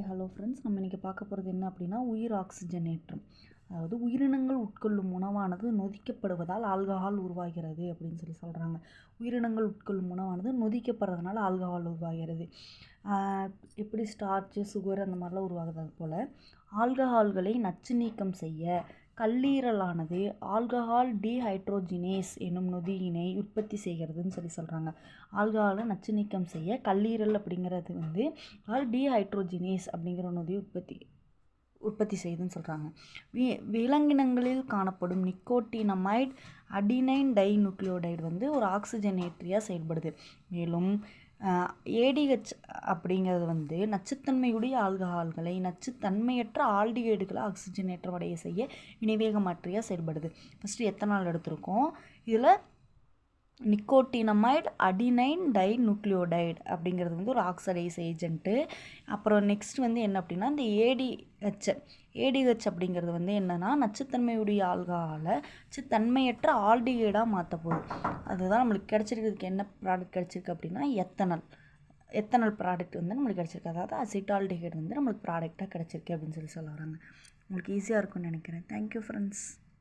Hello friends, நம்ம இன்றைக்கி பார்க்க போகிறது என்ன அப்படின்னா உயிர் ஆக்சிஜனேற்றம். அதாவது உயிரினங்கள் உட்கொள்ளும் உணவானது நொதிக்கப்படுவதால் ஆல்கஹால் உருவாகிறது அப்படின்னு சொல்கிறாங்க. உயிரினங்கள் உட்கொள்ளும் உணவானது நொதிக்கப்படுறதுனால ஆல்கஹால் உருவாகிறது. எப்படி ஸ்டார்ச்சு, சுகர் அந்த மாதிரிலாம் உருவாகிறது போல் ஆல்கஹால்களை நச்சு நீக்கம் செய்ய கல்லீரலானது ஆல்கஹால் டீஹைட்ரோஜினேஸ் என்னும் நொதியினை உற்பத்தி செய்கிறதுன்னு சொல்கிறாங்க. ஆல்கஹாலை நச்சு நீக்கம் செய்ய கல்லீரல் அப்படிங்கிறது டீஹைட்ரோஜினேஸ் அப்படிங்கிற நொதி உற்பத்தி செய்யுதுன்னு சொல்கிறாங்க. விலங்கினங்களில் காணப்படும் நிக்கோட்டினமைட் அடினைன் டை நியூக்ளியோடைடு ஒரு ஆக்சிஜனேற்றியாக செயல்படுது. மேலும் ஏடிஹெச் அப்படிங்கிறது நச்சுத்தன்மையுடைய ஆல்கஹால்களை நச்சுத்தன்மையற்ற ஆல்டிகைடுகளை ஆக்சிஜனேற்றமடைய செய்ய வினைவேக மாற்றியாக செயல்படுது. ஃபஸ்ட்டு எத்தனால் எடுத்திருக்கோம். இதில் நிக்கோட்டினமைட் அடினைன் டை நியூக்ளியோடைடு அப்படிங்கிறது ஒரு ஆக்சடைஸ் ஏஜென்ட்டு. அப்புறம் நெக்ஸ்ட் என்ன அப்படின்னா இந்த ஏடிஹெச் அப்படிங்கிறது என்னென்னா நச்சுத்தன்மையுடைய ஆல்கஹாலை நச்சுத்தன்மையற்ற ஆல்டிகைடாக மாற்ற போகுது. அதுதான் நம்மளுக்கு கிடச்சிருக்கிறதுக்கு என்ன ப்ராடக்ட் கிடச்சிருக்கு அப்படின்னா எத்தனால் ப்ராடக்ட் நம்மளுக்கு கிடச்சிருக்கு. அதாவது அசிட்டால்டிகைடு நம்மளுக்கு ப்ராடக்டாக கிடச்சிருக்கு அப்படின்னு சொல்ல வராங்க. உங்களுக்கு ஈஸியாக இருக்கும்னு நினைக்கிறேன். Thank you friends.